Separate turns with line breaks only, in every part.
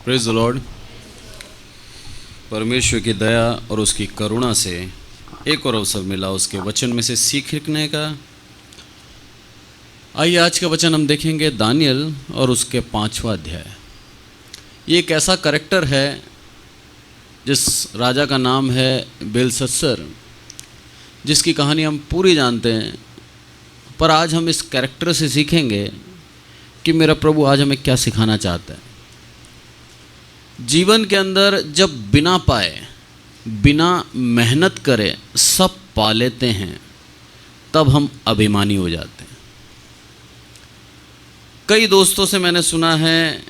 Praise the Lord. परमेश्वर की दया और उसकी करुणा से एक और अवसर मिला उसके वचन में से सीखने का। आइए आज का वचन हम देखेंगे दानियल और उसके 5वां अध्याय। ये एक ऐसा कैरेक्टर है जिस राजा का नाम है बेलशस्सर, जिसकी कहानी हम पूरी जानते हैं। पर आज हम इस कैरेक्टर से सीखेंगे कि मेरा प्रभु आज हमें क्या सिखाना चाहता है। जीवन के अंदर जब बिना पाए, बिना मेहनत करे सब पा लेते हैं, तब हम अभिमानी हो जाते हैं। कई दोस्तों से मैंने सुना है,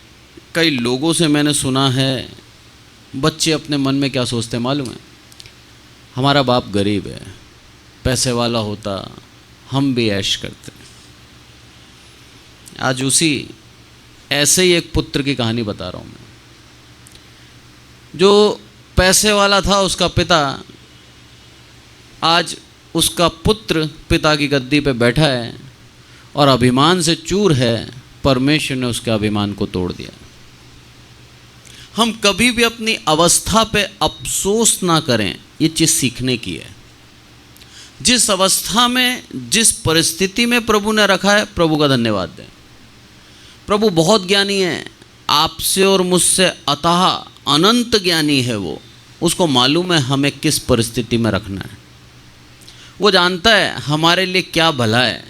कई लोगों से मैंने सुना है, बच्चे अपने मन में क्या सोचते हैं मालूम है? हमारा बाप गरीब है, पैसे वाला होता हम भी ऐश करते। आज उसी ऐसे ही एक पुत्र की कहानी बता रहा हूँ मैं। जो पैसे वाला था, उसका पिता, आज उसका पुत्र पिता की गद्दी पे बैठा है और अभिमान से चूर है। परमेश्वर ने उसके अभिमान को तोड़ दिया। हम कभी भी अपनी अवस्था पे अफसोस ना करें, ये चीज़ सीखने की है। जिस अवस्था में, जिस परिस्थिति में प्रभु ने रखा है, प्रभु का धन्यवाद दें। प्रभु बहुत ज्ञानी है, आपसे और मुझसे अतः अनंत ज्ञानी है। वो, उसको मालूम है हमें किस परिस्थिति में रखना है। वो जानता है हमारे लिए क्या भला है।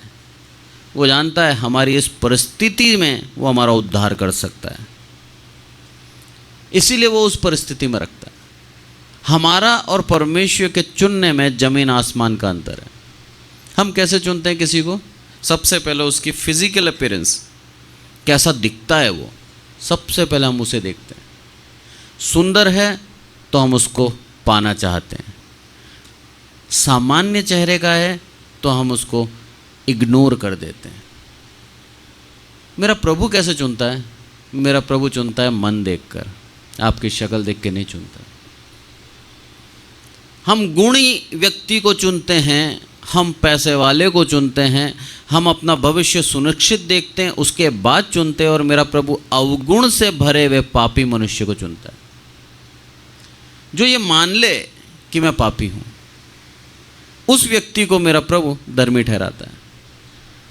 वो जानता है हमारी इस परिस्थिति में वो हमारा उद्धार कर सकता है, इसीलिए वो उस परिस्थिति में रखता है। हमारा और परमेश्वर के चुनने में ज़मीन आसमान का अंतर है। हम कैसे चुनते हैं किसी को? सबसे पहले उसकी फिजिकल अपीयरेंस, कैसा दिखता है वो, सबसे पहले हम उसे देखते हैं। सुंदर है तो हम उसको पाना चाहते हैं, सामान्य चेहरे का है तो हम उसको इग्नोर कर देते हैं। मेरा प्रभु कैसे चुनता है? मेरा प्रभु चुनता है मन देखकर, आपकी शक्ल देख के नहीं चुनता। हम गुणी व्यक्ति को चुनते हैं, हम पैसे वाले को चुनते हैं, हम अपना भविष्य सुनिश्चित देखते हैं, उसके बाद चुनते हैं। और मेरा प्रभु अवगुण से भरे हुए पापी मनुष्य को चुनता है, जो ये मान ले कि मैं पापी हूँ। उस व्यक्ति को मेरा प्रभु धर्मी ठहराता है।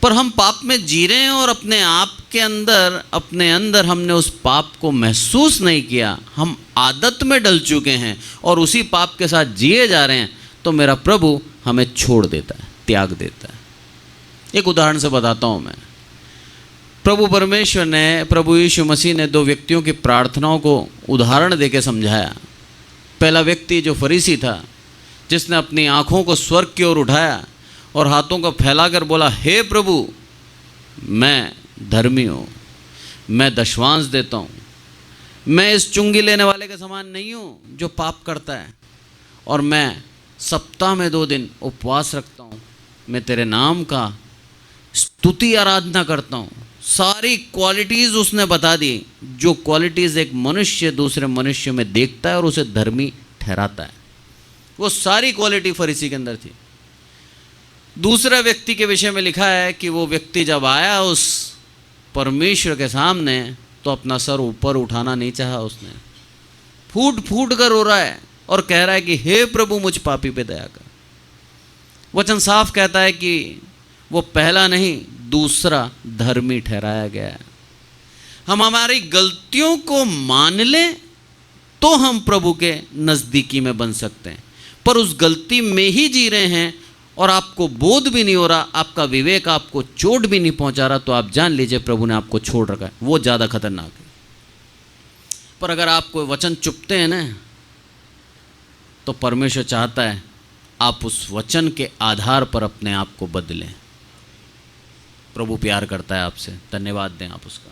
पर हम पाप में जी रहे हैं और अपने आप के अंदर, अपने अंदर हमने उस पाप को महसूस नहीं किया, हम आदत में डल चुके हैं और उसी पाप के साथ जिए जा रहे हैं, तो मेरा प्रभु हमें छोड़ देता है, त्याग देता है। एक उदाहरण से बताता हूँ मैं। प्रभु परमेश्वर ने, प्रभु यीशु मसीह ने 2 व्यक्तियों की प्रार्थनाओं को उदाहरण देके समझाया। पहला व्यक्ति जो फरीसी था, जिसने अपनी आँखों को स्वर्ग की ओर उठाया और हाथों को फैलाकर बोला, हे प्रभु, मैं धर्मी हूँ, मैं दशवांश देता हूँ, मैं इस चुंगी लेने वाले के समान नहीं हूँ जो पाप करता है, और मैं सप्ताह में 2 दिन उपवास रखता हूँ, मैं तेरे नाम का स्तुति आराधना करता हूँ। सारी क्वालिटीज़ उसने बता दी, जो क्वालिटीज़ एक मनुष्य दूसरे मनुष्य में देखता है और उसे धर्मी ठहराता है। वो सारी क्वालिटी फरीसी के अंदर थी। दूसरा व्यक्ति के विषय में लिखा है कि वो व्यक्ति जब आया उस परमेश्वर के सामने, तो अपना सर ऊपर उठाना नहीं चाहा। उसने फूट फूट कर रो रहा है और कह रहा है कि हे प्रभु, मुझ पापी पे दया कर। वचन साफ कहता है कि वो पहला नहीं, दूसरा धर्मी ठहराया गया है। हम हमारी गलतियों को मान लें तो हम प्रभु के नज़दीकी में बन सकते हैं। पर उस गलती में ही जी रहे हैं और आपको बोध भी नहीं हो रहा, आपका विवेक आपको चोट भी नहीं पहुंचा रहा, तो आप जान लीजिए प्रभु ने आपको छोड़ रखा है। वो ज़्यादा खतरनाक है। पर अगर आप कोई वचन चुपते हैं ना, तो परमेश्वर चाहता है आप उस वचन के आधार पर अपने आप को बदलें। प्रभु प्यार करता है आपसे, धन्यवाद दें आप उसका।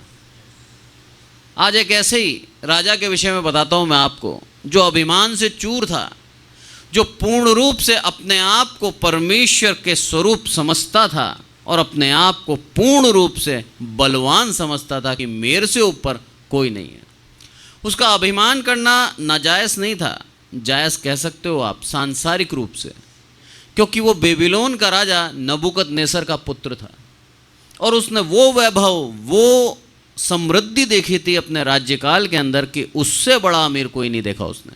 आज एक ऐसे ही राजा के विषय में बताता हूँ मैं आपको, जो अभिमान से चूर था, जो पूर्ण रूप से अपने आप को परमेश्वर के स्वरूप समझता था और अपने आप को पूर्ण रूप से बलवान समझता था कि मेरे से ऊपर कोई नहीं है। उसका अभिमान करना नाजायज़ नहीं था, जायज़ कह सकते हो आप सांसारिक रूप से, क्योंकि वो बेबीलोन का राजा नबूकदनेस्सर का पुत्र था और उसने वो वैभव, वो समृद्धि देखी थी अपने राज्यकाल के अंदर कि उससे बड़ा अमीर कोई नहीं देखा उसने।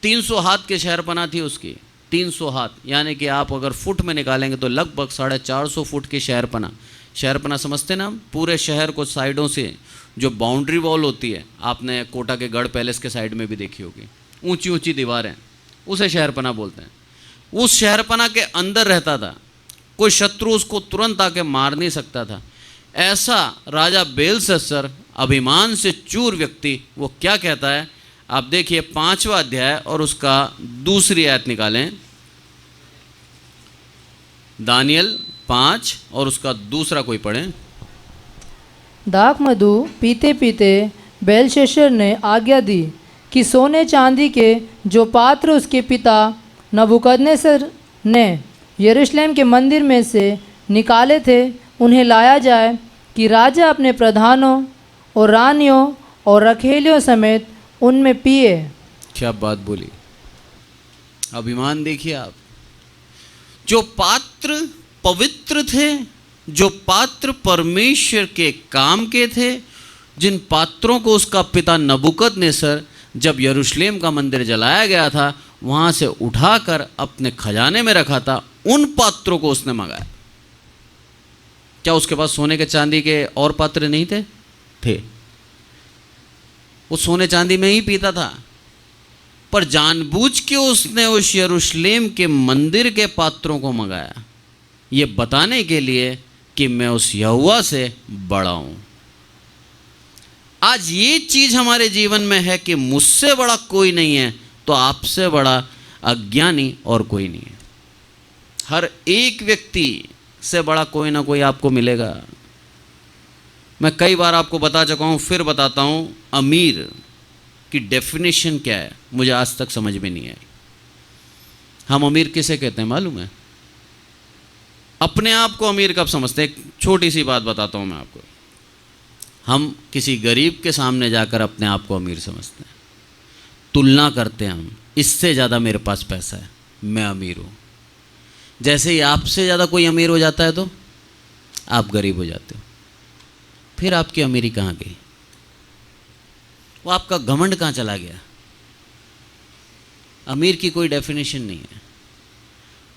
300 हाथ की शहरपना थी उसकी, 300 हाथ, यानी कि आप अगर फुट में निकालेंगे तो लगभग 450 फुट की शहरपना। शहरपना समझते ना हम, पूरे शहर को साइडों से जो बाउंड्री वॉल होती है, आपने कोटा के गढ़ पैलेस के साइड में भी देखी होगी, ऊंची ऊंची दीवारें, उसे शहरपना बोलते हैं। उस शहरपना के अंदर रहता था, कोई शत्रु उसको तुरंत आके मार नहीं सकता था। ऐसा राजा बेलशस्सर अभिमान से चूर व्यक्ति, वो क्या कहता है आप देखिए 5वां अध्याय और उसका 2री आयत निकालें। दानियल 5 और उसका 2 कोई पढ़ें।
दाख मधु पीते पीते बेलशस्सर ने आज्ञा दी कि सोने चांदी के जो पात्र उसके पिता नबूकदनेस्सर ने यरूशलेम के मंदिर में से निकाले थे उन्हें लाया जाए, कि राजा अपने प्रधानों और रानियों और रखेलियों समेत उनमें पिए।
क्या बात बोली, अभिमान देखिए आप। जो पात्र पवित्र थे, जो पात्र परमेश्वर के काम के थे, जिन पात्रों को उसका पिता नबूकदनेस्सर जब यरूशलेम का मंदिर जलाया गया था वहाँ से उठाकर अपने खजाने में रखा था, उन पात्रों को उसने मंगाया। क्या उसके पास सोने के चांदी के और पात्र नहीं थे? थे। वो सोने चांदी में ही पीता था, पर जानबूझ के उसने उस यरूशलेम के मंदिर के पात्रों को मंगाया, ये बताने के लिए कि मैं उस यहोवा से बड़ा हूं। आज ये चीज हमारे जीवन में है कि मुझसे बड़ा कोई नहीं है, तो आपसे बड़ा अज्ञानी और कोई नहीं है। हर एक व्यक्ति से बड़ा कोई ना कोई आपको मिलेगा। मैं कई बार आपको बता चुका हूँ, फिर बताता हूँ, अमीर की डेफिनेशन क्या है मुझे आज तक समझ में नहीं आई। हम अमीर किसे कहते हैं मालूम है? अपने आप को अमीर कब समझते हैं? एक छोटी सी बात बताता हूँ मैं आपको। हम किसी गरीब के सामने जाकर अपने आप को अमीर समझते हैं, तुलना करते हैं हम, इससे ज़्यादा मेरे पास पैसा है, मैं अमीर हूँ। जैसे ही आपसे ज़्यादा कोई अमीर हो जाता है तो आप गरीब हो जाते हो। फिर आपकी अमीरी कहाँ गई? वो आपका घमंड कहाँ चला गया? अमीर की कोई डेफिनेशन नहीं है।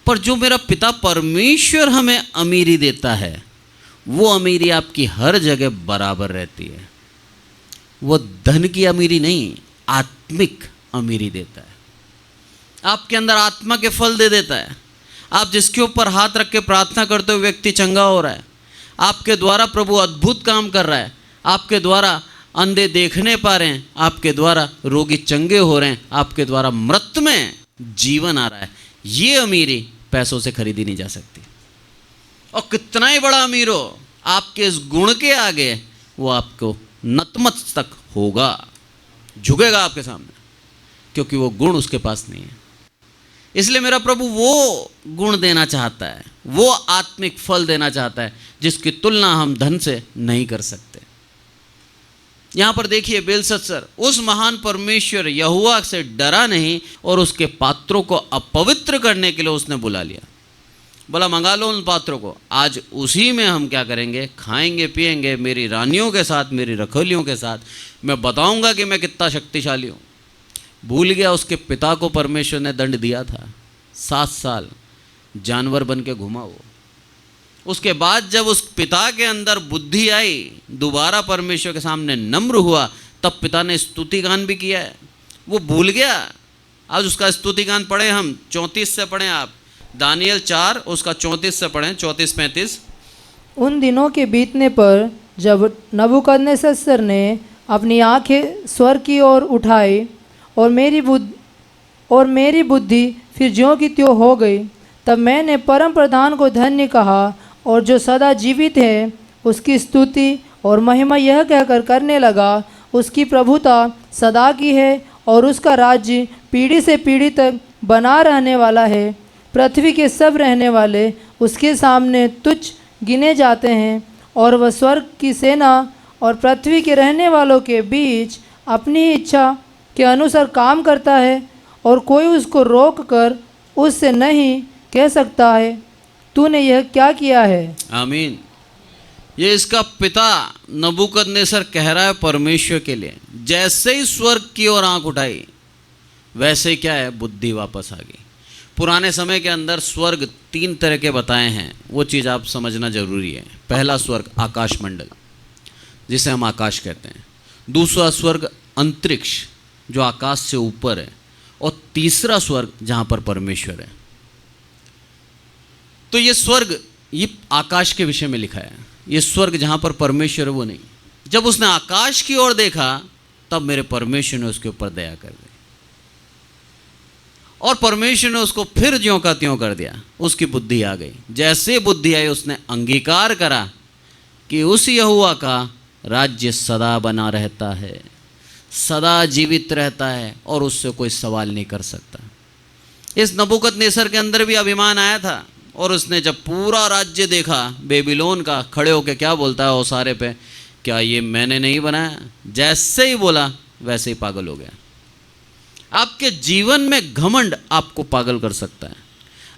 पर जो मेरा पिता परमेश्वर हमें अमीरी देता है, वो अमीरी आपकी हर जगह बराबर रहती है। वो धन की अमीरी नहीं, आत्मिक अमीरी देता है। आपके अंदर आत्मा के फल दे देता है। आप जिसके ऊपर हाथ रख के प्रार्थना करते हुए व्यक्ति चंगा हो रहा है, आपके द्वारा प्रभु अद्भुत काम कर रहा है, आपके द्वारा अंधे देखने पा रहे हैं, आपके द्वारा रोगी चंगे हो रहे हैं, आपके द्वारा मृत में जीवन आ रहा है। ये अमीरी पैसों से खरीदी नहीं जा सकती। और कितना ही बड़ा अमीर हो, आपके इस गुण के आगे वो आपको नतमस्तक होगा, झुकेगा आपके सामने, क्योंकि वो गुण उसके पास नहीं है। इसलिए मेरा प्रभु वो गुण देना चाहता है, वो आत्मिक फल देना चाहता है जिसकी तुलना हम धन से नहीं कर सकते। यहां पर देखिए, बेलशस्सर उस महान परमेश्वर यहोवा से डरा नहीं और उसके पात्रों को अपवित्र करने के लिए उसने बुला लिया। बोला मंगा लो उन पात्रों को, आज उसी में हम क्या करेंगे, खाएंगे पिएंगे, मेरी रानियों के साथ, मेरी रखोलियों के साथ, मैं बताऊंगा कि मैं कितना शक्तिशाली हूं। भूल गया उसके पिता को परमेश्वर ने दंड दिया था, 7 साल जानवर बन के घुमा वो। उसके बाद जब उस पिता के अंदर बुद्धि आई, दोबारा परमेश्वर के सामने नम्र हुआ, तब पिता ने स्तुति गान भी किया है। वो भूल गया। आज उसका स्तुति गान पढ़े हम, 34 से पढ़ें आप, दानियल 4 उसका 34 से पढ़ें, 34-35।
उन दिनों के बीतने पर जब नबूकदनेस्सर ने अपनी आंखें स्वर्ग की ओर उठाई और मेरी बुद्धि फिर ज्यों की त्यों हो गई, तब मैंने परम प्रधान को धन्य कहा और जो सदा जीवित है उसकी स्तुति और महिमा यह कहकर करने लगा, उसकी प्रभुता सदा की है और उसका राज्य पीढ़ी से पीढ़ी तक बना रहने वाला है। पृथ्वी के सब रहने वाले उसके सामने तुच्छ गिने जाते हैं और वह स्वर्ग की सेना और पृथ्वी के रहने वालों के बीच अपनी इच्छा के अनुसार काम करता है और कोई उसको रोक कर उससे नहीं कह सकता है, तूने यह क्या किया है।
आमीन। ये इसका पिता नबूकदनेस्सर कह रहा है परमेश्वर के लिए, जैसे ही स्वर्ग की ओर आंख उठाई वैसे क्या है, बुद्धि वापस आ गई। पुराने समय के अंदर स्वर्ग 3 तरह के बताए हैं, वो चीज़ आप समझना जरूरी है। पहला स्वर्ग आकाश मंडल, जिसे हम आकाश कहते हैं। दूसरा स्वर्ग अंतरिक्ष, जो आकाश से ऊपर है। और तीसरा स्वर्ग जहाँ पर परमेश्वर है। तो ये स्वर्ग, ये आकाश के विषय में लिखा है। ये स्वर्ग जहाँ पर परमेश्वर है वो नहीं। जब उसने आकाश की ओर देखा तब मेरे परमेश्वर ने उसके ऊपर दया कर दी, और परमेश्वर ने उसको फिर ज्यों का त्यों कर दिया। उसकी बुद्धि आ गई। जैसे बुद्धि आई उसने अंगीकार करा कि उस यहोवा का राज्य सदा बना रहता है, सदा जीवित रहता है, और उससे कोई सवाल नहीं कर सकता। इस नबूकदनेस्सर के अंदर भी अभिमान आया था, और उसने जब पूरा राज्य देखा बेबीलोन का, खड़े होकर क्या बोलता है ओसारे पे, क्या ये मैंने नहीं बनाया? जैसे ही बोला वैसे ही पागल हो गया। आपके जीवन में घमंड आपको पागल कर सकता है,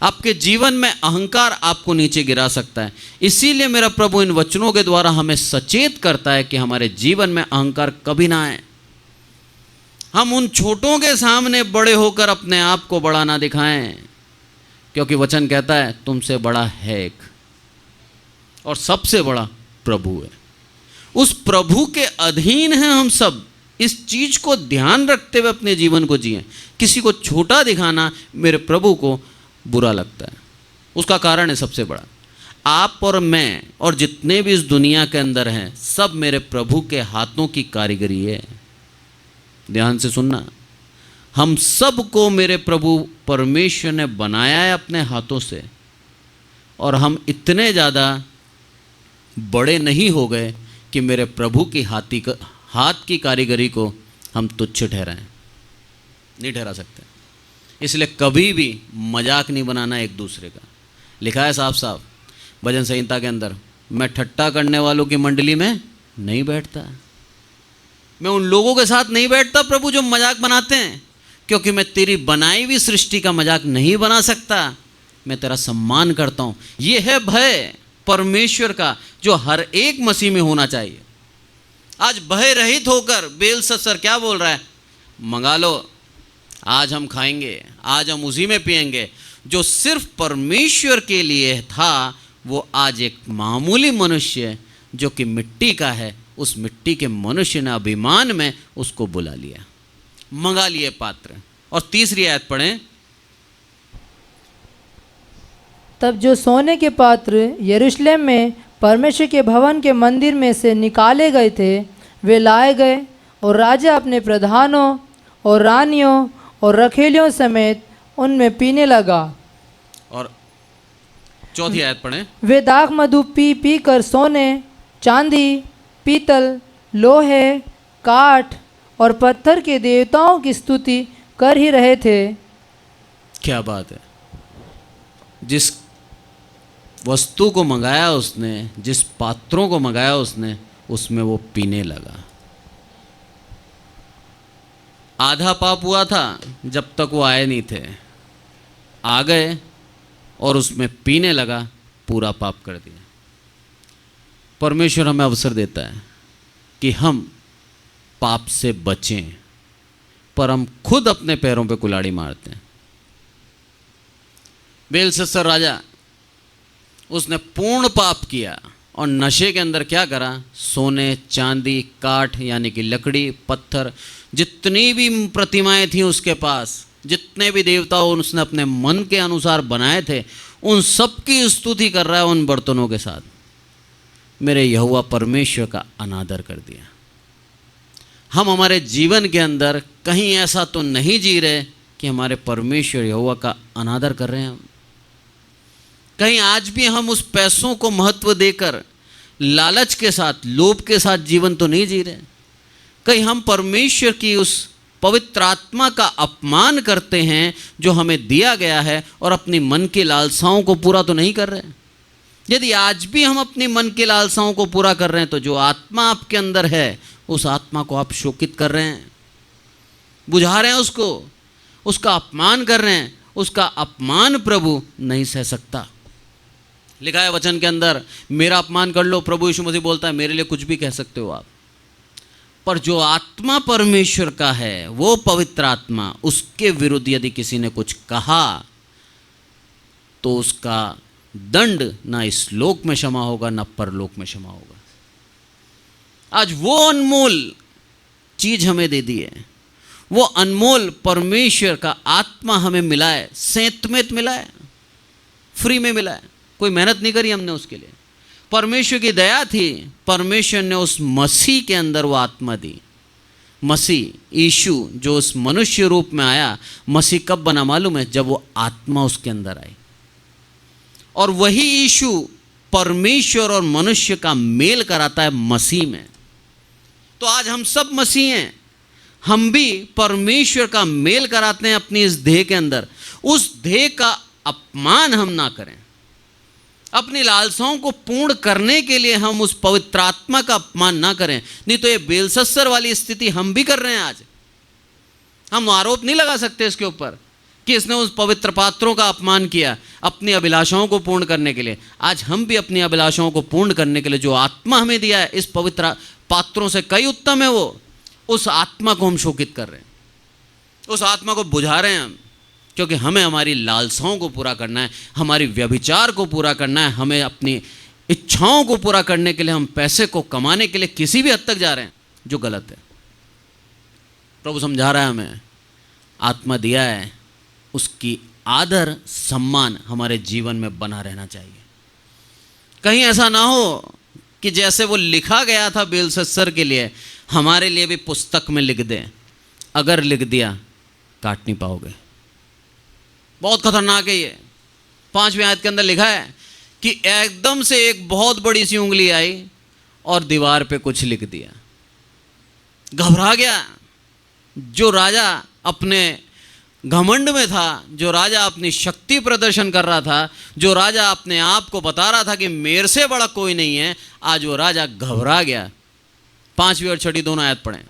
आपके जीवन में अहंकार आपको नीचे गिरा सकता है। इसीलिए मेरा प्रभु इन वचनों के द्वारा हमें सचेत करता है कि हमारे जीवन में अहंकार कभी ना आए। हम उन छोटों के सामने बड़े होकर अपने आप को बड़ा ना दिखाएं, क्योंकि वचन कहता है तुमसे बड़ा है एक, और सबसे बड़ा प्रभु है। उस प्रभु के अधीन हैं हम सब। इस चीज को ध्यान रखते हुए अपने जीवन को जिएं। किसी को छोटा दिखाना मेरे प्रभु को बुरा लगता है। उसका कारण है सबसे बड़ा, आप और मैं और जितने भी इस दुनिया के अंदर हैं, सब मेरे प्रभु के हाथों की कारीगरी है। ध्यान से सुनना, हम सब को मेरे प्रभु परमेश्वर ने बनाया है अपने हाथों से, और हम इतने ज़्यादा बड़े नहीं हो गए कि मेरे प्रभु की हाथ की कारीगरी को हम तुच्छ ठहराएं। नहीं ठहरा सकते। इसलिए कभी भी मजाक नहीं बनाना एक दूसरे का। लिखा है साफ साफ भजन संहिता के अंदर, मैं ठट्टा करने वालों की मंडली में नहीं बैठता। मैं उन लोगों के साथ नहीं बैठता प्रभु जो मजाक बनाते हैं, क्योंकि मैं तेरी बनाई हुई सृष्टि का मजाक नहीं बना सकता। मैं तेरा सम्मान करता हूँ। ये है भय परमेश्वर का, जो हर एक मसीह में होना चाहिए। आज भय रहित होकर बेलशस्सर क्या बोल रहा है, मंगा लो, आज हम खाएंगे, आज हम उसी में पिएंगे। जो सिर्फ परमेश्वर के लिए था, वो आज एक मामूली मनुष्य जो कि मिट्टी का है, उस मिट्टी के मनुष्य ने अभिमान में उसको बुला लिया, मंगा लिए पात्र। और तीसरी आयत पढ़ें।
तब जो सोने के पात्र यरूशलेम में परमेश्वर के भवन के मंदिर में से निकाले गए थे, वे लाए गए, और राजा अपने प्रधानों और रानियों और रखेलियों समेत उनमें पीने लगा।
और चौथी आयत पढ़ें।
वे दाख मधु पी पी कर सोने, चांदी, पीतल, लोहे, काठ और पत्थर के देवताओं की स्तुति कर ही रहे थे।
क्या बात है। जिस वस्तु को मंगाया उसने, जिस पात्रों को मंगाया उसने, उसमें वो पीने लगा। आधा पाप हुआ था जब तक वो आए नहीं थे, आ गए और उसमें पीने लगा, पूरा पाप कर दिया। परमेश्वर हमें अवसर देता है कि हम पाप से बचें, पर हम खुद अपने पैरों पे कुल्हाड़ी मारते हैं। बेलशस्सर राजा, उसने पूर्ण पाप किया और नशे के अंदर क्या करा, सोने, चांदी, काठ यानी कि लकड़ी, पत्थर, जितनी भी प्रतिमाएं थी उसके पास, जितने भी देवता उसने अपने मन के अनुसार बनाए थे, उन सब की स्तुति कर रहा है उन बर्तनों के साथ। मेरे यहोवा परमेश्वर का अनादर कर दिया। हम हमारे जीवन के अंदर कहीं ऐसा तो नहीं जी रहे कि हमारे परमेश्वर यहोवा का अनादर कर रहे हैं। कहीं आज भी हम उस पैसों को महत्व देकर लालच के साथ, लोभ के साथ जीवन तो नहीं जी रहे। कहीं हम परमेश्वर की उस पवित्र आत्मा का अपमान करते हैं जो हमें दिया गया है, और अपनी मन की लालसाओं को पूरा तो नहीं कर रहे। यदि आज भी हम अपनी मन की लालसाओं को पूरा कर रहे हैं, तो जो आत्मा आपके अंदर है उस आत्मा को आप शोकित कर रहे हैं, बुझा रहे हैं उसको, उसका अपमान कर रहे हैं। उसका अपमान प्रभु नहीं सह सकता। लिखा है वचन के अंदर, मेरा अपमान कर लो, प्रभु यीशु मसीह बोलता है मेरे लिए कुछ भी कह सकते हो आप, पर जो आत्मा परमेश्वर का है, वो पवित्र आत्मा, उसके विरुद्ध यदि किसी ने कुछ कहा तो उसका दंड ना इस लोक में क्षमा होगा ना परलोक में क्षमा होगा। आज वो अनमोल चीज हमें दे दी है, वो अनमोल परमेश्वर का आत्मा हमें मिला है, सेंतमेत मिला है, फ्री में मिला है, कोई मेहनत नहीं करी हमने उसके लिए, परमेश्वर की दया थी, परमेश्वर ने उस मसीह के अंदर वो आत्मा दी। मसीह यीशु जो उस मनुष्य रूप में आया, मसीह कब बना मालूम है? जब वो आत्मा उसके अंदर आई। और वही यीशु परमेश्वर और मनुष्य का मेल कराता है मसीह में। तो आज हम सब मसीह हैं, हम भी परमेश्वर का मेल कराते हैं अपनी इस देह के अंदर। उस देह का अपमान हम ना करें, अपनी लालसाओं को पूर्ण करने के लिए हम उस पवित्र आत्मा का अपमान ना करें, नहीं तो ये बेलसस्सर वाली स्थिति हम भी कर रहे हैं। आज हम आरोप नहीं लगा सकते इसके ऊपर कि इसने उस पवित्र पात्रों का अपमान किया अपनी अभिलाषाओं को पूर्ण करने के लिए। आज हम भी अपनी अभिलाषाओं को पूर्ण करने के लिए जो आत्मा हमें दिया है, इस पवित्र पात्रों से कई उत्तम है वो, उस आत्मा को हम शोकित कर रहे हैं, उस आत्मा को बुझा रहे हैं हम, क्योंकि हमें हमारी लालसाओं को पूरा करना है, हमारी व्यभिचार को पूरा करना है, हमें अपनी इच्छाओं को पूरा करने के लिए हम पैसे को कमाने के लिए किसी भी हद तक जा रहे हैं, जो गलत है। प्रभु समझा रहा है हमें, आत्मा दिया है, उसकी आदर सम्मान हमारे जीवन में बना रहना चाहिए। कहीं ऐसा ना हो कि जैसे वो लिखा गया था बेलसस्सर के लिए, हमारे लिए भी पुस्तक में लिख दें। अगर लिख दिया काट नहीं पाओगे। बहुत खतरनाक है ये। 5वीं आयत के अंदर लिखा है कि एकदम से एक बहुत बड़ी सी उंगली आई और दीवार पे कुछ लिख दिया। घबरा गया जो राजा अपने घमंड में था, जो राजा अपनी शक्ति प्रदर्शन कर रहा था, जो राजा अपने आप को बता रहा था कि मेरे से बड़ा कोई नहीं है, आज वो राजा घबरा गया। 5वीं और 6वीं दोनों आयत पढ़ें।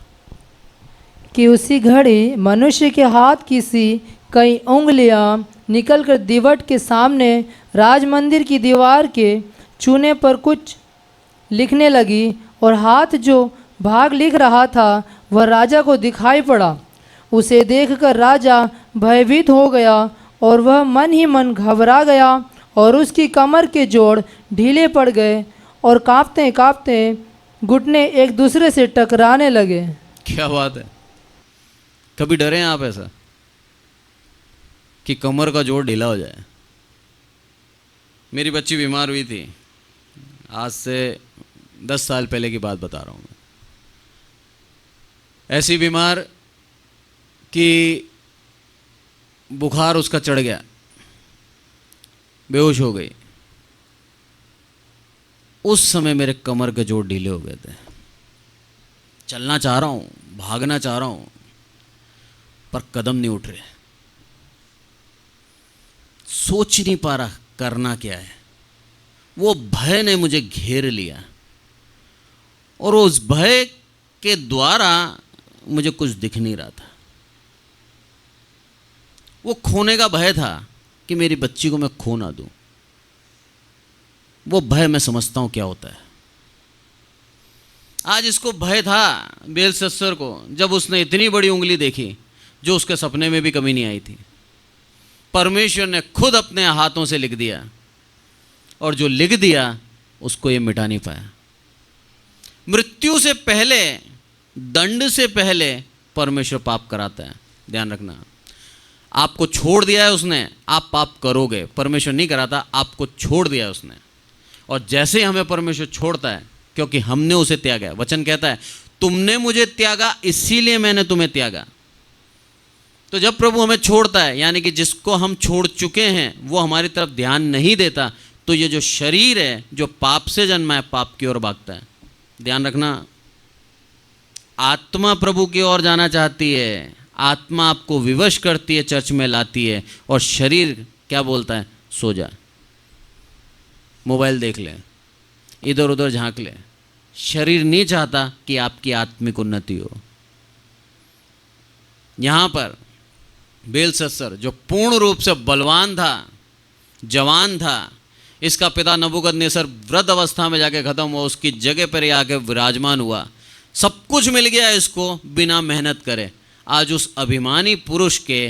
कि उसी घड़ी मनुष्य के हाथ की सी कई उंगलियां निकलकर दीवट के सामने राजमंदिर की दीवार के चूने पर कुछ लिखने लगी, और हाथ जो भाग लिख रहा था वह राजा को दिखाई पड़ा। उसे देखकर राजा भयभीत हो गया और वह मन ही मन घबरा गया, और उसकी कमर के जोड़ ढीले पड़ गए और कांपते कांपते घुटने एक दूसरे से टकराने लगे।
क्या बात है! कभी डरे हैं आप ऐसा कि कमर का जोड़ ढीला हो जाए? मेरी बच्ची बीमार हुई थी, आज से 10 साल पहले की बात बता रहा हूँ मैं। ऐसी बीमार कि बुखार उसका चढ़ गया, बेहोश हो गई। उस समय मेरे कमर के जोड़ ढीले हो गए थे। चलना चाह रहा हूँ, भागना चाह रहा हूँ, पर कदम नहीं उठ रहे, सोच नहीं पा रहा करना क्या है। वो भय ने मुझे घेर लिया और उस भय के द्वारा मुझे कुछ दिख नहीं रहा था। वो खोने का भय था कि मेरी बच्ची को मैं खो ना दूं। वो भय मैं समझता हूं क्या होता है। आज इसको भय था बेलसस्सर को, जब उसने इतनी बड़ी उंगली देखी जो उसके सपने में भी कभी नहीं आई थी। परमेश्वर ने खुद अपने हाथों से लिख दिया, और जो लिख दिया उसको ये मिटा नहीं पाया। मृत्यु से पहले, दंड से पहले परमेश्वर पाप कराता है। ध्यान रखना, आपको छोड़ दिया है उसने, आप पाप करोगे। परमेश्वर नहीं कराता, आपको छोड़ दिया है उसने। और जैसे ही हमें परमेश्वर छोड़ता है, क्योंकि हमने उसे त्यागा है। वचन कहता है तुमने मुझे त्यागा इसीलिए मैंने तुम्हें त्यागा। तो जब प्रभु हमें छोड़ता है, यानी कि जिसको हम छोड़ चुके हैं वो हमारी तरफ ध्यान नहीं देता, तो ये जो शरीर है जो पाप से जन्मा है, पाप की ओर भागता है। ध्यान रखना, आत्मा प्रभु की ओर जाना चाहती है, आत्मा आपको विवश करती है, चर्च में लाती है, और शरीर क्या बोलता है? सो जा, मोबाइल देख ले, इधर उधर झांक ले। शरीर नहीं चाहता कि आपकी आत्मिक उन्नति हो। यहां पर बेलसस्सर जो पूर्ण रूप से बलवान था, जवान था, इसका पिता नबूकदनेस्सर वृद्ध अवस्था में जाके खत्म हुआ, उसकी जगह पर ही आके विराजमान हुआ। सब कुछ मिल गया इसको बिना मेहनत करे। आज उस अभिमानी पुरुष के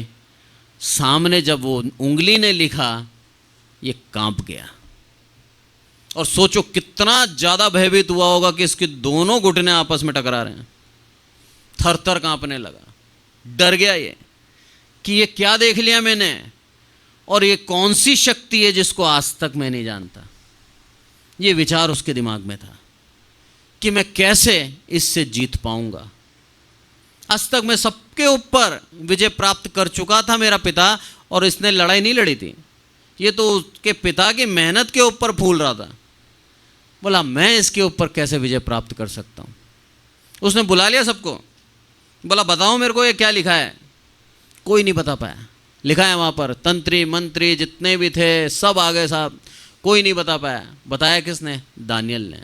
सामने जब वो उंगली ने लिखा, ये कांप गया। और सोचो कितना ज़्यादा भयभीत हुआ होगा कि इसके दोनों घुटने आपस में टकरा रहे हैं। थर थर कांपने लगा, डर गया ये कि ये क्या देख लिया मैंने, और ये कौन सी शक्ति है जिसको आज तक मैं नहीं जानता। ये विचार उसके दिमाग में था कि मैं कैसे इससे जीत पाऊंगा। आज तक मैं सबके ऊपर विजय प्राप्त कर चुका था मेरा पिता, और इसने लड़ाई नहीं लड़ी थी, ये तो उसके पिता की मेहनत के ऊपर फूल रहा था। बोला मैं इसके ऊपर कैसे विजय प्राप्त कर सकता हूँ। उसने बुला लिया सबको, बोला बताओ मेरे को ये क्या लिखा है। कोई नहीं बता पाया। लिखा है वहाँ पर, तंत्री मंत्री जितने भी थे सब आ गए साहब, कोई नहीं बता पाया। बताया किसने? दानियल ने।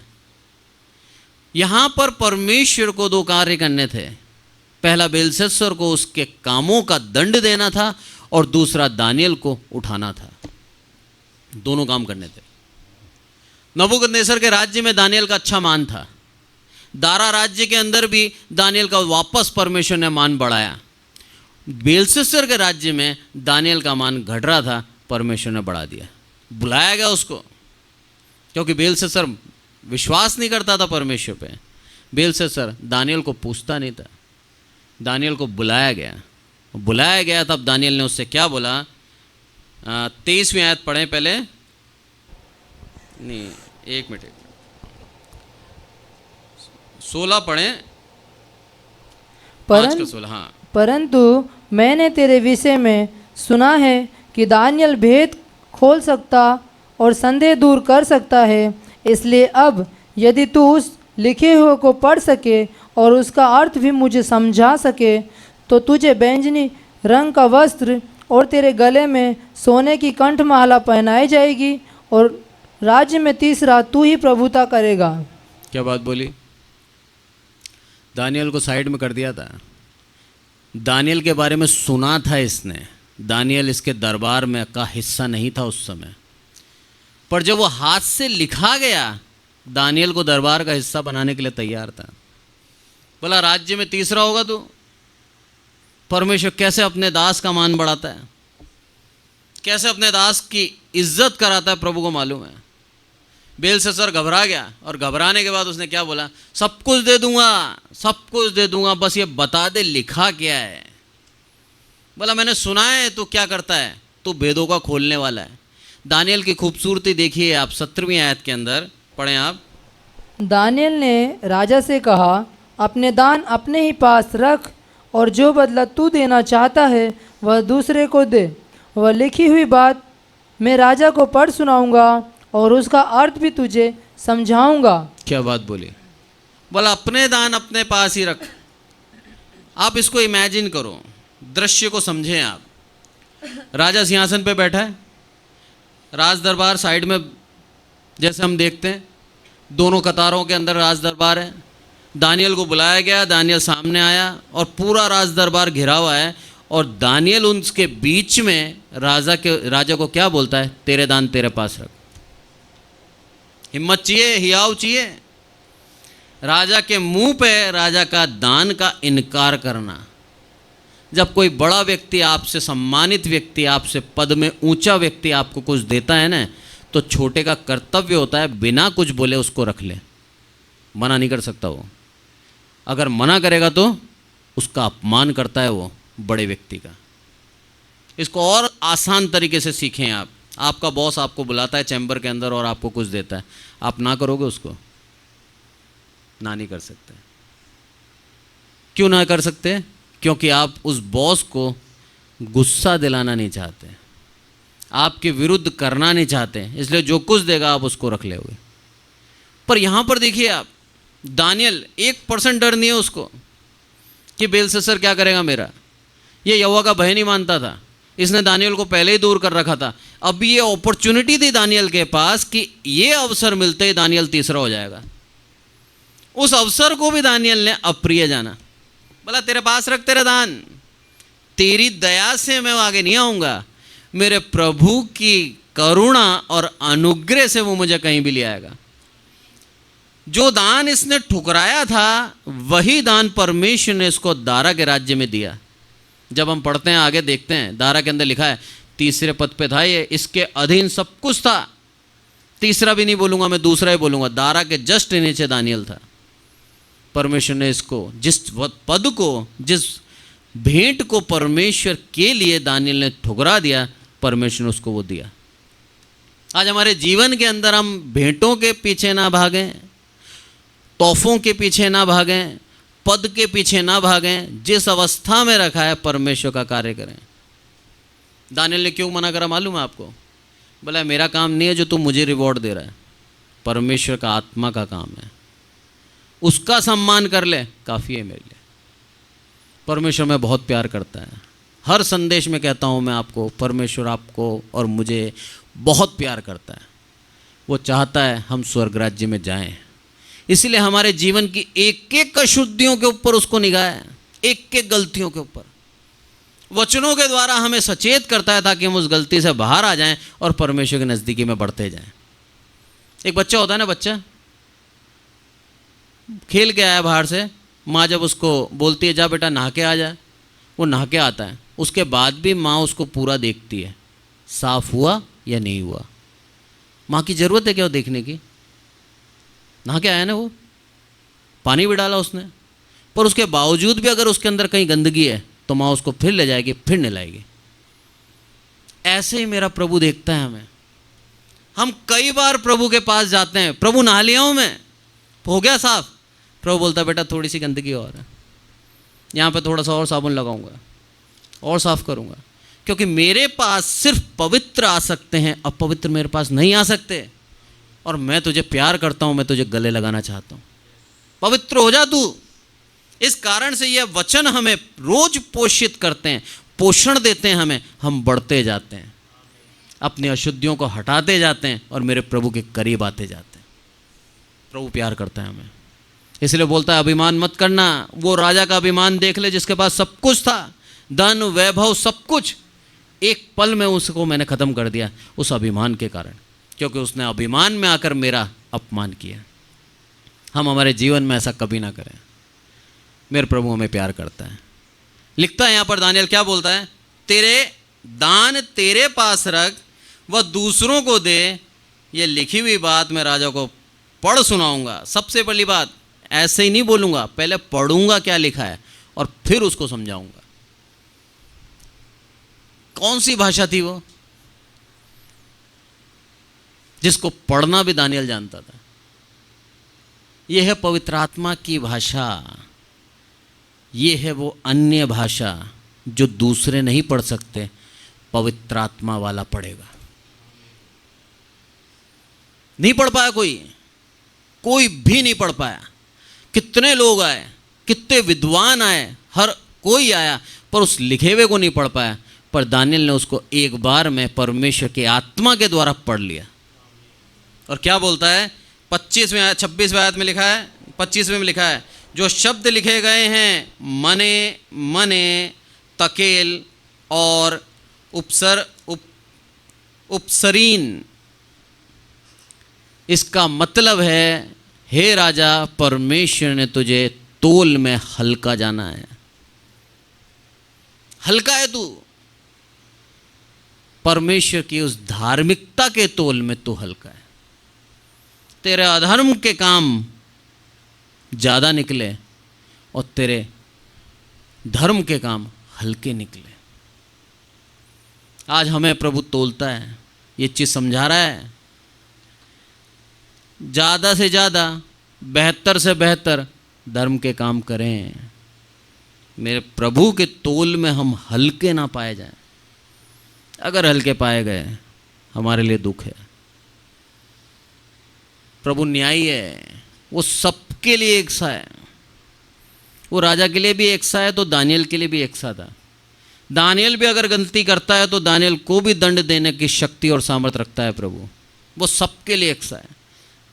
यहाँ पर परमेश्वर को दो कार्य करने थे। पहला बेलशस्सर को उसके कामों का दंड देना था, और दूसरा दानियल को उठाना था। दोनों काम करने थे। नबूकदनेस्सर के राज्य में दानियल का अच्छा मान था। दारा राज्य के अंदर भी दानियल का वापस परमेश्वर ने मान बढ़ाया। बेलशस्सर के राज्य में दानियल का मान घट रहा था, परमेश्वर ने बढ़ा दिया। बुलाया गया उसको, क्योंकि बेलशस्सर विश्वास नहीं करता था परमेश्वर पे। बेलशस्सर दानियल को पूछता नहीं था। दानियल को बुलाया गया। तब दानियल ने उससे क्या बोला? 23वीं आयत पढ़ें पहले। नहीं, एक मिनट 16 पढ़ें। 5 का 16। हाँ।
परंतु मैंने तेरे विषय में सुना है कि दानियल भेद खोल सकता और संदेह दूर कर सकता है। इसलिए अब यदि तू उस लिखे हुए को पढ़ सके और उसका अर्थ भी मुझे समझा सके, तो तुझे बैंजनी रंग का वस्त्र और तेरे गले में सोने की कंठमाला पहनाई जाएगी, और राज्य में तीसरा तू ही प्रभुता करेगा।
क्या बात बोली? दानियल को साइड में कर दिया था। दानियल के बारे में सुना था इसने। दानियल इसके दरबार में का हिस्सा नहीं था उस समय, पर जब वो हाथ से लिखा गया, दानियल को दरबार का हिस्सा बनाने के लिए तैयार था। बोला राज्य में तीसरा होगा तू। परमेश्वर कैसे अपने दास का मान बढ़ाता है, कैसे अपने दास की इज्जत कराता है, प्रभु को मालूम है। बेलशस्सर घबरा गया, और घबराने के बाद उसने क्या बोला? सब कुछ दे दूंगा, बस ये बता दे लिखा क्या है। बोला मैंने सुना है तू क्या करता है, तू भेदों का खोलने वाला है। दानियल की खूबसूरती देखिए आप 17वीं आयत के अंदर पढ़ें आप।
दानियल ने राजा से कहा, अपने दान अपने ही पास रख, और जो बदला तू देना चाहता है वह दूसरे को दे। वह लिखी हुई बात मैं राजा को पढ़ सुनाऊंगा, और उसका अर्थ भी तुझे समझाऊंगा। क्या बात बोली?
बोला अपने दान अपने पास ही रख। आप इसको इमेजिन करो, दृश्य को समझें आप। राजा सिंहासन पे बैठा है, राज दरबार साइड में जैसे हम देखते हैं, दोनों कतारों के अंदर राज दरबार है। दानियल को बुलाया गया, दानियल सामने आया, और पूरा राज दरबार घिरा हुआ है, और दानियल उनके बीच में राजा को क्या बोलता है? तेरे दान तेरे पास रख। हिम्मत चाहिए, हियाव चाहिए। राजा के मुंह पे राजा का दान का इनकार करना। जब कोई बड़ा व्यक्ति, आपसे सम्मानित व्यक्ति, आपसे पद में ऊंचा व्यक्ति आपको कुछ देता है ना, तो छोटे का कर्तव्य होता है बिना कुछ बोले उसको रख ले। मना नहीं कर सकता वो। अगर मना करेगा तो उसका अपमान करता है वो बड़े व्यक्ति का। इसको और आसान तरीके से सीखें आप। आपका बॉस आपको बुलाता है चैम्बर के अंदर और आपको कुछ देता है, आप ना करोगे उसको? ना नहीं कर सकते। क्यों ना कर सकते? क्योंकि आप उस बॉस को गुस्सा दिलाना नहीं चाहते, आपके विरुद्ध करना नहीं चाहते, इसलिए जो कुछ देगा आप उसको रख लोगे। पर यहाँ पर देखिए आप, दानियल 1% डर नहीं है उसको कि बेलशस्सर क्या करेगा मेरा। ये यहोवा का भय नहीं मानता था, इसने दानियल को पहले ही दूर कर रखा था। अब ये अपॉर्चुनिटी थी दानियल के पास कि ये अवसर मिलते ही दानियल तीसरा हो जाएगा। उस अवसर को भी दानियल ने अप्रिय जाना। बोला तेरे पास रख तेरा दान, तेरी दया से मैं आगे नहीं आऊँगा। मेरे प्रभु की करुणा और अनुग्रह से वो मुझे कहीं भी ले आएगा। जो दान इसने ठुकराया था वही दान परमेश्वर ने इसको दारा के राज्य में दिया। जब हम पढ़ते हैं आगे देखते हैं, दारा के अंदर लिखा है 3रे पद पे था ये, इसके अधीन सब कुछ था। तीसरा भी नहीं बोलूंगा मैं, दूसरा ही बोलूंगा। दारा के जस्ट नीचे दानियल था। परमेश्वर ने इसको जिस पद को, जिस भेंट को परमेश्वर के लिए दानियल ने ठुकरा दिया, परमेश्वर ने उसको वो दिया। आज हमारे जीवन के अंदर हम भेंटों के पीछे ना भागें, तोहफों के पीछे ना भागें, पद के पीछे ना भागें। जिस अवस्था में रखा है परमेश्वर का कार्य करें। दानियल ने क्यों मना करा मालूम है आपको? बोला मेरा काम नहीं है जो तू मुझे रिवॉर्ड दे रहा है, परमेश्वर का आत्मा का काम है, उसका सम्मान कर ले, काफ़ी है मेरे लिए। परमेश्वर में बहुत प्यार करता है। हर संदेश में कहता हूँ मैं आपको, परमेश्वर आपको और मुझे बहुत प्यार करता है। वो चाहता है हम स्वर्ग राज्य में जाएं। इसलिए हमारे जीवन की एक एक अशुद्धियों के ऊपर उसको निगाह है, एक एक गलतियों के ऊपर वचनों के द्वारा हमें सचेत करता है ताकि हम उस गलती से बाहर आ जाएं और परमेश्वर की नज़दीकी में बढ़ते जाएं। एक बच्चा होता है ना, बच्चा खेल के आया बाहर से, माँ जब उसको बोलती है जा बेटा नहा के आ जा, वो नहा के आता है। उसके बाद भी माँ उसको पूरा देखती है, साफ हुआ या नहीं हुआ। माँ की ज़रूरत है क्या वो देखने की? नहा के आया ना, वो पानी भी डाला उसने, पर उसके बावजूद भी अगर उसके अंदर कहीं गंदगी है तो माँ उसको फिर ले जाएगी, फिर नहलाएगी। ऐसे ही मेरा प्रभु देखता है हमें। हम कई बार प्रभु के पास जाते हैं, प्रभु नहा लिया हूँ मैं, हो गया साफ। प्रभु बोलता है बेटा थोड़ी सी गंदगी और है, यहाँ पे थोड़ा सा और साबुन लगाऊंगा और साफ करूँगा, क्योंकि मेरे पास सिर्फ पवित्र आ सकते हैं, अपवित्र मेरे पास नहीं आ सकते। और मैं तुझे प्यार करता हूँ, मैं तुझे गले लगाना चाहता हूँ, पवित्र हो जा तू। इस कारण से यह वचन हमें रोज पोषित करते हैं, पोषण देते हैं हमें, हम बढ़ते जाते हैं, अपनी अशुद्धियों को हटाते जाते हैं और मेरे प्रभु के करीब आते जाते हैं। प्रभु प्यार करता है हमें, इसलिए बोलता है अभिमान मत करना। वो राजा का अभिमान देख ले जिसके पास सब कुछ था, धन वैभव सब कुछ, एक पल में उसको मैंने ख़त्म कर दिया उस अभिमान के कारण, क्योंकि उसने अभिमान में आकर मेरा अपमान किया। हम हमारे जीवन में ऐसा कभी ना करें। मेरे प्रभु हमें प्यार करता है। लिखता है यहाँ पर दानियल क्या बोलता है, तेरे दान तेरे पास रख वह दूसरों को दे। ये लिखी हुई बात मैं राजा को पढ़ सुनाऊंगा। सबसे पहली बात, ऐसे ही नहीं बोलूंगा, पहले पढ़ूंगा क्या लिखा है और फिर उसको समझाऊंगा। कौन सी भाषा थी वो जिसको पढ़ना भी दानियल जानता था? यह है पवित्र आत्मा की भाषा। ये है वो अन्य भाषा जो दूसरे नहीं पढ़ सकते, पवित्र आत्मा वाला पढ़ेगा। नहीं पढ़ पाया कोई भी नहीं पढ़ पाया। कितने लोग आए, कितने विद्वान आए, हर कोई आया, पर उस लिखे हुए को नहीं पढ़ पाया। पर दानियल ने उसको एक बार में परमेश्वर के आत्मा के द्वारा पढ़ लिया। और क्या बोलता है 26वें आयत में लिखा है, 25वें में लिखा है, जो शब्द लिखे गए हैं मने मने तकेल और उपसरीन, इसका मतलब है हे राजा, परमेश्वर ने तुझे तोल में हल्का जाना है। हल्का है तू, परमेश्वर की उस धार्मिकता के तोल में तू हल्का है। तेरे अधर्म के काम ज़्यादा निकले और तेरे धर्म के काम हल्के निकले। आज हमें प्रभु तोलता है, ये चीज़ समझा रहा है। ज़्यादा से ज़्यादा, बेहतर से बेहतर धर्म के काम करें, मेरे प्रभु के तोल में हम हल्के ना पाए जाएं। अगर हल्के पाए गए हमारे लिए दुख है। प्रभु न्यायी है, वो सबके लिए एक सा है। वो राजा के लिए भी एक सा है तो दानियल के लिए भी एक सा था। दानियल भी अगर गलती करता है तो दानियल को भी दंड देने की शक्ति और सामर्थ्य रखता है प्रभु। वो सबके लिए एक सा है।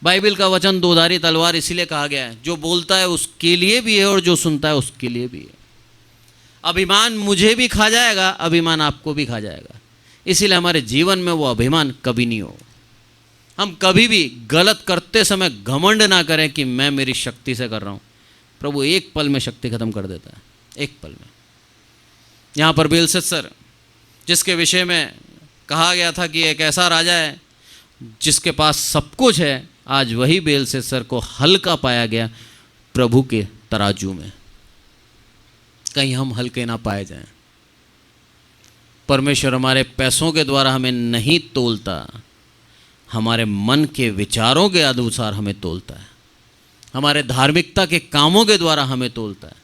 बाइबल का वचन दोधारी तलवार इसीलिए कहा गया है, जो बोलता है उसके लिए भी है और जो सुनता है उसके लिए भी है। अभिमान मुझे भी खा जाएगा, अभिमान आपको भी खा जाएगा। इसीलिए हमारे जीवन में वो अभिमान कभी नहीं हो। हम कभी भी गलत करते समय घमंड ना करें कि मैं मेरी शक्ति से कर रहा हूँ। प्रभु एक पल में शक्ति खत्म कर देता है, एक पल में। यहाँ पर बेलशस्सर जिसके विषय में कहा गया था कि एक ऐसा राजा है जिसके पास सब कुछ है, आज वही बेलशस्सर को हल्का पाया गया प्रभु के तराजू में। कहीं हम हल्के ना पाए जाएं। परमेश्वर हमारे पैसों के द्वारा हमें नहीं तोलता, हमारे मन के विचारों के अनुसार हमें तोलता है, हमारे धार्मिकता के कामों के द्वारा हमें तोलता है।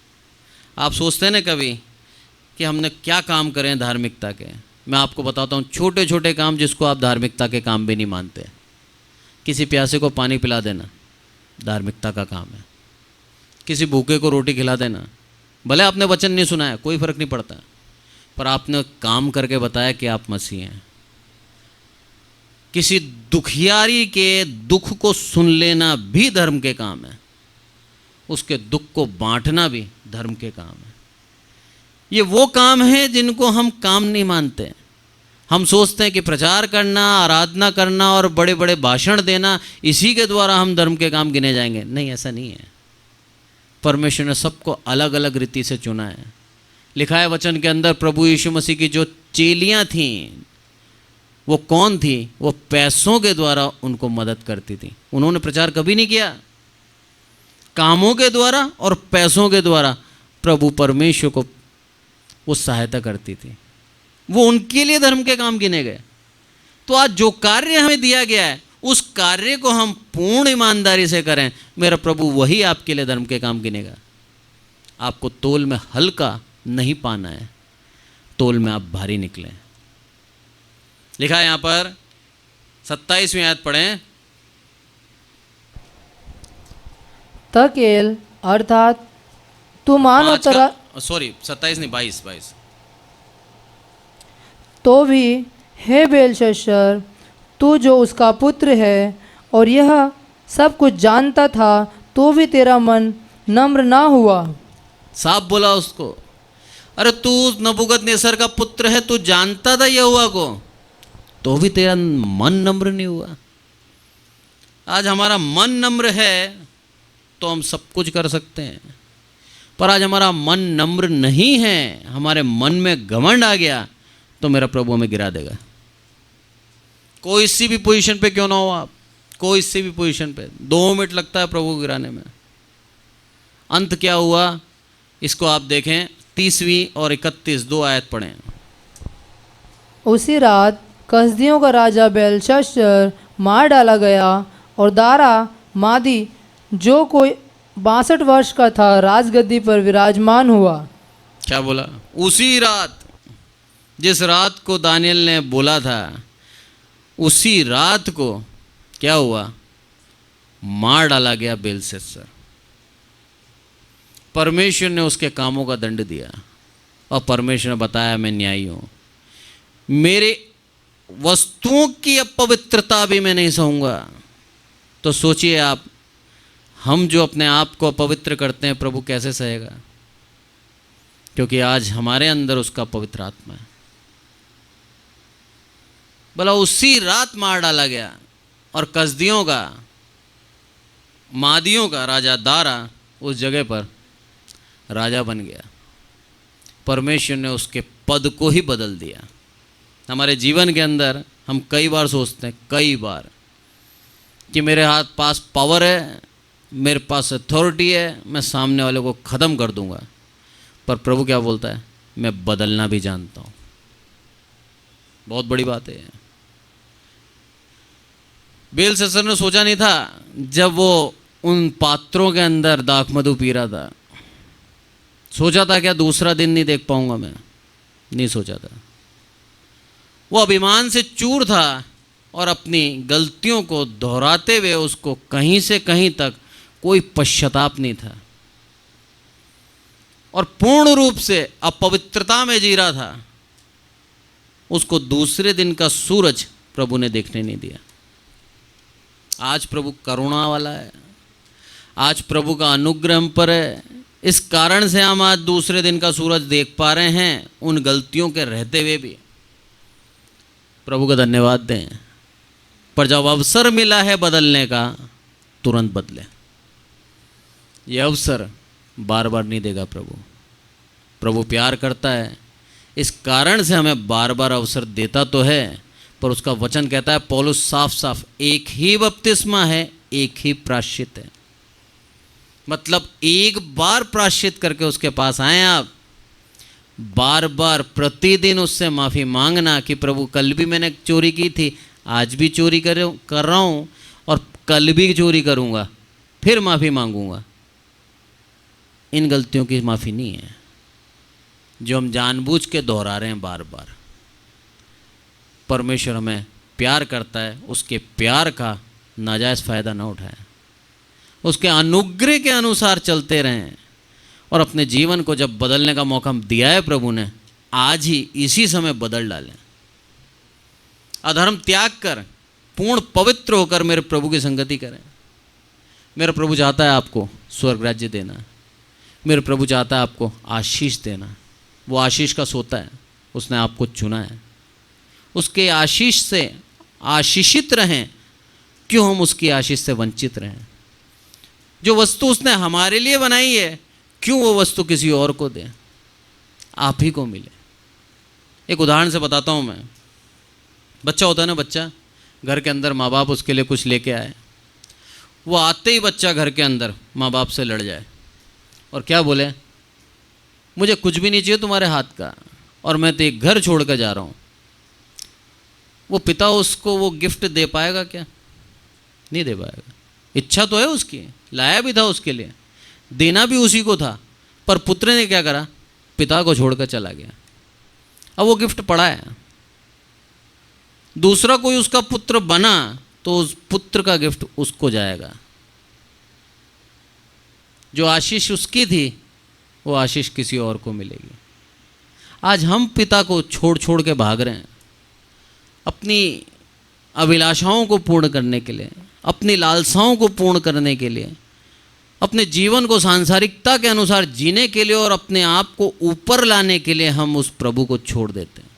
आप सोचते हैं ना कभी कि हमने क्या काम करें धार्मिकता के। मैं आपको बताता हूँ, छोटे छोटे काम जिसको आप धार्मिकता के काम भी नहीं मानते। किसी प्यासे को पानी पिला देना धार्मिकता का काम है। किसी भूखे को रोटी खिला देना, भले आपने वचन नहीं सुना है, कोई फर्क नहीं पड़ता, पर आपने काम करके बताया कि आप मसीह हैं। किसी दुखियारी के दुख को सुन लेना भी धर्म के काम है, उसके दुख को बांटना भी धर्म के काम है। ये वो काम है जिनको हम काम नहीं मानते। हम सोचते हैं कि प्रचार करना, आराधना करना और बड़े बड़े भाषण देना, इसी के द्वारा हम धर्म के काम गिने जाएंगे। नहीं, ऐसा नहीं है। परमेश्वर ने सबको अलग अलग रीति से चुना है। लिखा है वचन के अंदर, प्रभु यीशु मसीह की जो चेलियां थीं वो कौन थी? वो पैसों के द्वारा उनको मदद करती थी। उन्होंने प्रचार कभी नहीं किया। कामों के द्वारा और पैसों के द्वारा प्रभु परमेश्वर को वो सहायता करती थी। वो उनके लिए धर्म के काम गिने गए। तो आज जो कार्य हमें दिया गया है उस कार्य को हम पूर्ण ईमानदारी से करें, मेरा प्रभु वही आपके लिए धर्म के काम गिनेगा। आपको तोल में हल्का नहीं पाना है, तोल में आप भारी निकलें। लिखा है यहाँ पर 27वीं आयत पढ़ें।
तकेल अर्थात तू मानो
27 नहीं 22।
तो भी हे बेलशस्सर, तू जो उसका पुत्र है और यह सब कुछ जानता था, तो भी तेरा मन नम्र ना हुआ।
साफ बोला उसको, अरे तू नबूकदनेस्सर का पुत्र है, तू जानता था यहोवा को, तो भी तेरा मन नम्र नहीं हुआ। आज हमारा मन नम्र है तो हम सब कुछ कर सकते हैं, पर आज हमारा मन नम्र नहीं है, हमारे मन में घमंड आ गया, तो मेरा प्रभु हमें गिरा देगा। कोई सी भी पोजीशन पे क्यों ना हो आप, कोई सी भी पोजीशन पे 2 मिनट लगता है प्रभु को गिराने में। अंत क्या हुआ इसको आप देखें, 30वीं और 31 2 आयत पढ़ें।
उसी रात कसदियों का राजा बेलशस्सर मार डाला गया और दारा मादी जो कोई 62 वर्ष का था राजगद्दी पर विराजमान हुआ।
क्या बोला? उसी रात, जिस रात को दानियल ने बोला था, उसी रात को क्या हुआ? मार डाला गया बेलशस्सर। परमेश्वर ने उसके कामों का दंड दिया और परमेश्वर ने बताया मैं न्यायी हूँ, मेरे वस्तुओं की अपवित्रता भी मैं नहीं सहूँगा। तो सोचिए आप, हम जो अपने आप को अपवित्र करते हैं प्रभु कैसे सहेगा? क्योंकि आज हमारे अंदर उसका पवित्र आत्मा है। भला उसी रात मार डाला गया और कसदियों का, मादियों का राजा दारा उस जगह पर राजा बन गया। परमेश्वर ने उसके पद को ही बदल दिया। हमारे जीवन के अंदर हम कई बार सोचते हैं, कई बार, कि मेरे हाथ पास पावर है, मेरे पास अथॉरिटी है, मैं सामने वाले को ख़त्म कर दूंगा। पर प्रभु क्या बोलता है? मैं बदलना भी जानता हूँ। बहुत बड़ी बात है। बेलशस्सर ने सोचा नहीं था जब वो उन पात्रों के अंदर दाखमधु पी रहा था, सोचा था क्या दूसरा दिन नहीं देख पाऊंगा मैं? नहीं सोचा था। वो अभिमान से चूर था और अपनी गलतियों को दोहराते हुए उसको कहीं से कहीं तक कोई पश्चाताप नहीं था और पूर्ण रूप से अपवित्रता में जी रहा था। उसको दूसरे दिन का सूरज प्रभु ने देखने नहीं दिया। आज प्रभु करुणा वाला है, आज प्रभु का अनुग्रह हम पर है। इस कारण से हम आज दूसरे दिन का सूरज देख पा रहे हैं, उन गलतियों के रहते हुए भी। प्रभु का धन्यवाद दें। पर जब अवसर मिला है बदलने का, तुरंत बदले। ये अवसर बार बार नहीं देगा प्रभु। प्रभु प्यार करता है, इस कारण से हमें बार बार अवसर देता तो है, पर उसका वचन कहता है पौलुस साफ साफ, एक ही बपतिस्मा है, एक ही प्रायश्चित है। मतलब एक बार प्रायश्चित करके उसके पास आए आप, बार बार प्रतिदिन उससे माफ़ी मांगना कि प्रभु कल भी मैंने चोरी की थी, आज भी चोरी कर रहा हूँ और कल भी चोरी करूँगा, फिर माफ़ी मांगूँगा। इन गलतियों की माफ़ी नहीं है जो हम जानबूझ के दोहरा रहे हैं बार बार। परमेश्वर हमें प्यार करता है, उसके प्यार का नाजायज़ फ़ायदा ना उठाएं, उसके अनुग्रह के अनुसार चलते रहें और अपने जीवन को जब बदलने का मौका दिया है प्रभु ने, आज ही इसी समय बदल डालें। अधर्म त्याग कर पूर्ण पवित्र होकर मेरे प्रभु की संगति करें। मेरा प्रभु चाहता है आपको स्वर्ग राज्य देना, मेरे प्रभु चाहता है आपको आशीष देना। वो आशीष का सोता है, उसने आपको चुना है। उसके आशीष से आशीषित रहें, क्यों हम उसकी आशीष से वंचित रहें। जो वस्तु उसने हमारे लिए बनाई है, क्यों वो वस्तु किसी और को दें, आप ही को मिले। एक उदाहरण से बताता हूँ मैं। बच्चा होता है ना, बच्चा घर के अंदर माँ बाप उसके लिए कुछ लेके आए, वो आते ही बच्चा घर के अंदर माँ बाप से लड़ जाए और क्या बोले, मुझे कुछ भी नहीं चाहिए तुम्हारे हाथ का और मैं तो एक घर छोड़ कर जा रहा हूँ। वो पिता उसको वो गिफ्ट दे पाएगा क्या? नहीं दे पाएगा। इच्छा तो है उसकी, लाया भी था उसके लिए, देना भी उसी को था, पर पुत्र ने क्या करा, पिता को छोड़कर चला गया। अब वो गिफ्ट पड़ा है, दूसरा कोई उसका पुत्र बना तो उस पुत्र का गिफ्ट उसको जाएगा। जो आशीष उसकी थी वो आशीष किसी और को मिलेगी। आज हम पिता को छोड़ छोड़ के भाग रहे हैं अपनी अभिलाषाओं को पूर्ण करने के लिए, अपनी लालसाओं को पूर्ण करने के लिए, अपने जीवन को सांसारिकता के अनुसार जीने के लिए और अपने आप को ऊपर लाने के लिए हम उस प्रभु को छोड़ देते हैं।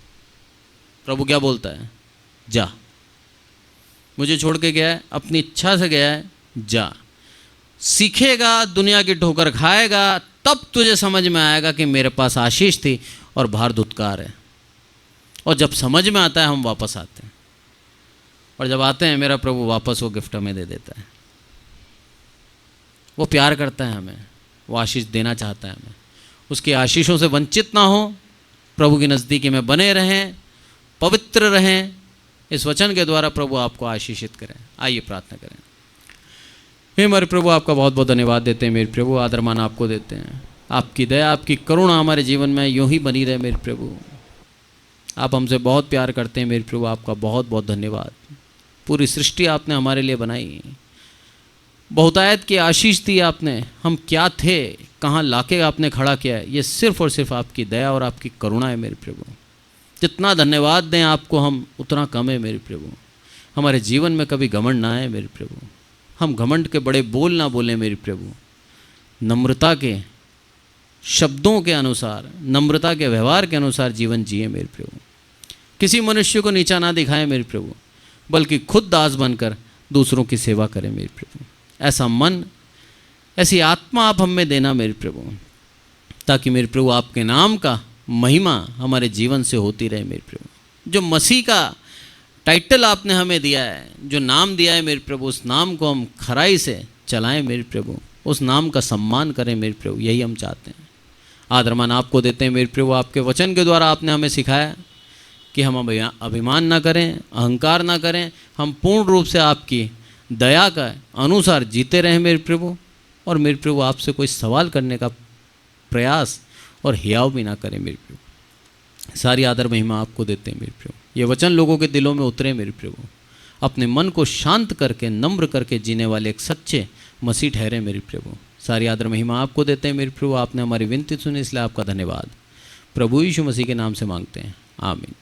प्रभु क्या बोलता है, जा, मुझे छोड़ के गया है, अपनी इच्छा से गया है, जा। सीखेगा, दुनिया की ठोकर खाएगा, तब तुझे समझ में आएगा कि मेरे पास आशीष थी और बाहर धुतकार है। और जब समझ में आता है हम वापस आते हैं, और जब आते हैं मेरा प्रभु वापस वो गिफ्ट हमें दे देता है। वो प्यार करता है हमें, वो आशीष देना चाहता है हमें। उसकी आशीषों से वंचित ना हो, प्रभु की नज़दीकी में बने रहें, पवित्र रहें। इस वचन के द्वारा प्रभु आपको आशीषित करें। आइए प्रार्थना करें। हे हमारे प्रभु, आपका बहुत बहुत धन्यवाद देते हैं मेरे प्रभु, आदर मान आपको देते हैं। आपकी दया, आपकी करुणा हमारे जीवन में यूं ही बनी रहे मेरे प्रभु। आप हमसे बहुत प्यार करते हैं मेरे प्रभु, आपका बहुत बहुत धन्यवाद। पूरी सृष्टि आपने हमारे लिए बनाई, बहुतायत की आशीष दी आपने। हम क्या थे, कहाँ लाके आपने खड़ा किया है, ये सिर्फ और सिर्फ आपकी दया और आपकी करुणा है मेरे प्रभु। जितना धन्यवाद दें आपको हम उतना कम है मेरे प्रभु। हमारे जीवन में कभी घमंड ना आए मेरे प्रभु, हम घमंड के बड़े बोल ना बोलें मेरे प्रभु। नम्रता के शब्दों के अनुसार, नम्रता के व्यवहार के अनुसार जीवन जिए मेरे प्रभु। किसी मनुष्य को नीचा ना दिखाएं मेरे प्रभु, बल्कि खुद दास बनकर दूसरों की सेवा करें मेरे प्रभु। ऐसा मन, ऐसी आत्मा आप हमें देना मेरे प्रभु, ताकि मेरे प्रभु आपके नाम का महिमा हमारे जीवन से होती रहे मेरे प्रभु। जो मसीह का टाइटल आपने हमें दिया है, जो नाम दिया है मेरे प्रभु, उस नाम को हम खराई से चलाएं मेरे प्रभु, उस नाम का सम्मान करें मेरे प्रभु। यही हम चाहते हैं। आदरमान आपको देते हैं मेरे प्रभु। आपके वचन के द्वारा आपने हमें सिखाया कि हम अभिमान ना करें, अहंकार ना करें, हम पूर्ण रूप से आपकी दया का अनुसार जीते रहें मेरे प्रभु। और मेरे प्रभु आपसे कोई सवाल करने का प्रयास और हियाव भी ना करें मेरे प्रभु। सारी आदर महिमा आपको देते हैं मेरे प्रभु। ये वचन लोगों के दिलों में उतरे मेरे प्रभु, अपने मन को शांत करके, नम्र करके जीने वाले एक सच्चे मसीह ठहरे मेरे प्रभु। सारी आदर महिमा आपको देते हैं मेरे प्रभु। आपने हमारी विनती सुनी, इसलिए आपका धन्यवाद। प्रभु यीशु मसीह के नाम से मांगते हैं, आमीन।